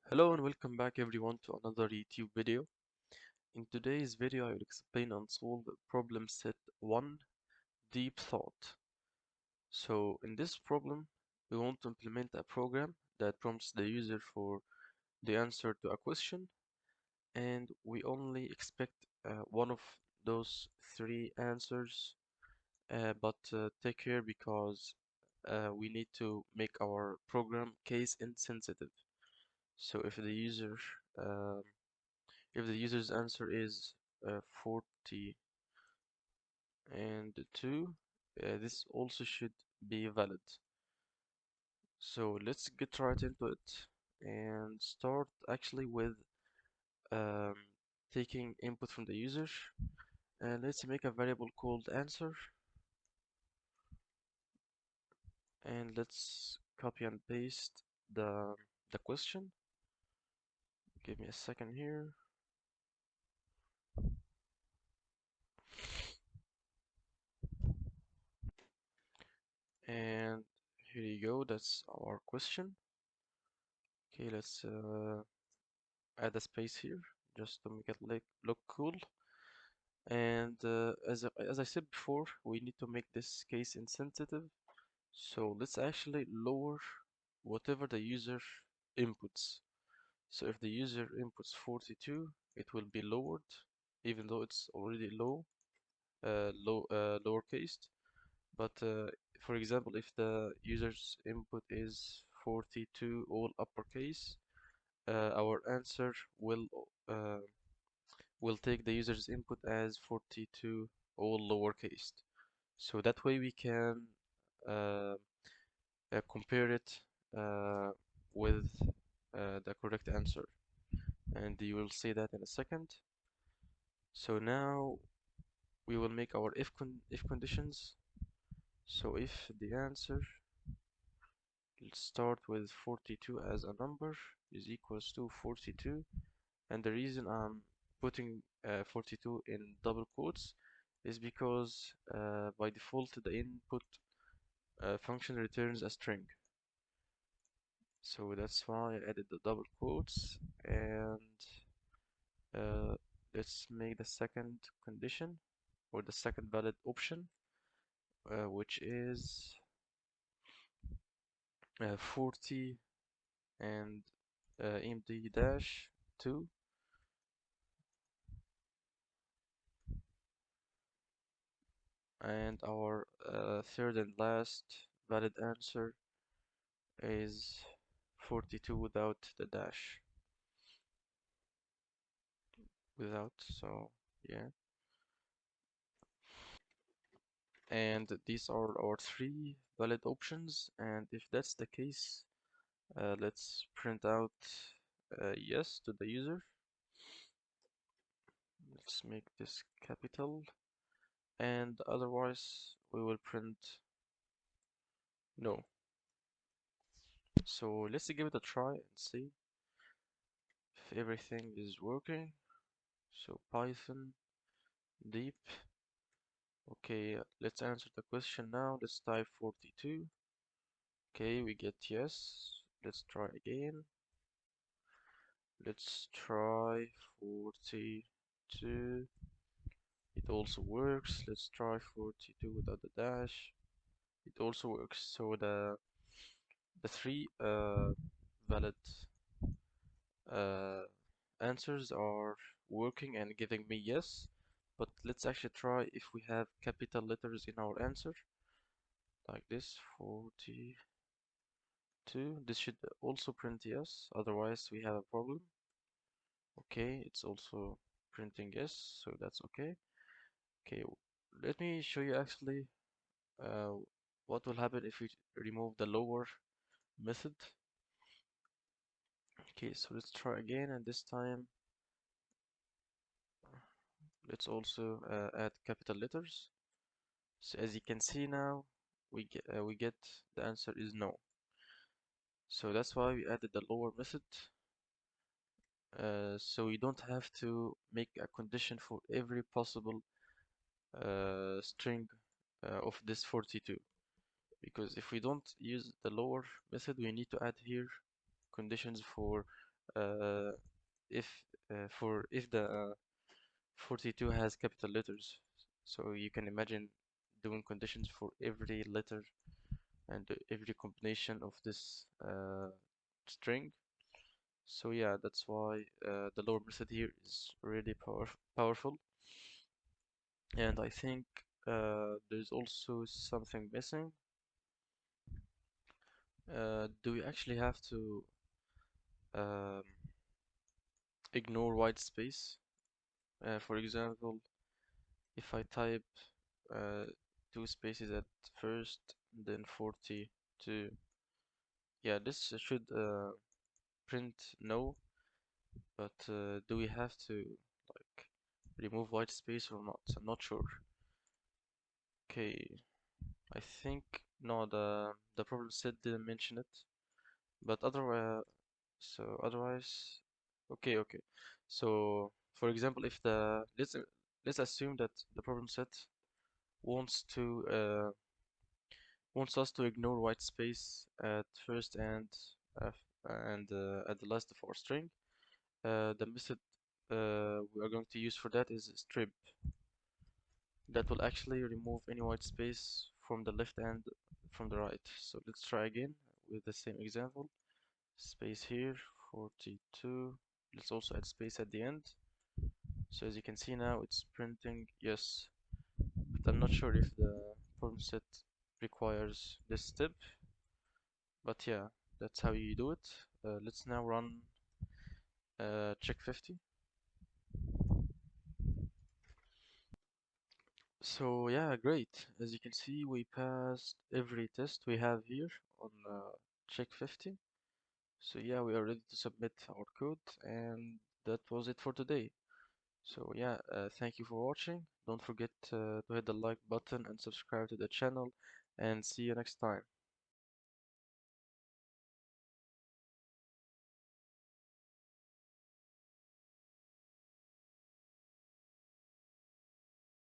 Hello and welcome back everyone to another YouTube video. In today's video I will explain and solve problem set 1, deep thought. So in this problem we want to implement a program that prompts the user for the answer to a question, and we only expect one of those three answers, but take care because we need to make our program case insensitive. So um, if the user's answer is 40 and 2, this also should be valid. So let's get right into it and start actually with um, taking input from the user. And let's make a variable called answer, and let's copy and paste the question. Give me a second here. And here you go, that's our question. Okay, let's add a space here just to make it look cool. And as I said before, we need to make this case insensitive. So let's actually lower whatever the user inputs. So if the user inputs 42, it will be lowered, even though it's already lowercase. But for example, if the user's input is 42 all uppercase, our answer will take the user's input as 42 all lowercase. So that way we can uh, compare it uh, with the correct answer. And you will see that in a second. So now we will make our if conditions. So if the answer, let's start with 42 as a number, is equals to 42, and the reason I'm putting 42 in double quotes is because by default the input function returns a string. So that's why I added the double quotes. And uh, let's make the second condition, or the second valid option, which is 40 and empty dash 2. And our third and last valid answer is 42 without the dash. Without, so yeah. And these are our three valid options. And if that's the case, let's print out yes to the user. Let's make this capital. And otherwise, we will print no. So let's give it a try and see if everything is working. So Python deep. Okay, let's answer the question now. Let's type 42. Okay, we get yes. Let's try again. Let's try 42. It also works. Let's try 42 without the dash. It also works. So the three valid uh, answers are working and giving me yes. But let's actually try if we have capital letters in our answer, like this, 42. This should also print yes, otherwise we have a problem. Okay, it's also printing yes, so that's okay. Okay, let me show you actually uh, what will happen if we remove the lower method. Okay, so let's try again, and this time let's also add capital letters. So as you can see now, we get the answer is no. So that's why we added the lower method. So you don't have to make a condition for every possible string of this 42, because if we don't use the lower method, we need to add here conditions for uh, if if the 42 has capital letters. So you can imagine doing conditions for every letter and every combination of this string. So yeah, that's why the lower method here is really powerful. And I think there's also something missing. Do we actually have to um, ignore white space? For example, if I type uh, two spaces at first, then 42, yeah, this should print no, but do we have to like remove white space or not? I'm not sure. Okay, I think no, the problem set didn't mention it, but otherwise, okay. So for example, if the let's assume that the problem set wants to wants us to ignore white space at first uh, at the last of our string. The method we are going to use for that is strip. That will actually remove any white space from the left and from the right. So let's try again with the same example. Space here, 42. Let's also add space at the end. So as you can see now, it's printing yes, but I'm not sure if the problem set requires this step. But yeah, that's how you do it. Let's now run check 50. So yeah, great. As you can see, we passed every test we have here on check 50. So yeah, we are ready to submit our code, and that was it for today. So yeah, thank you for watching. Don't forget to hit the like button and subscribe to the channel, and see you next time.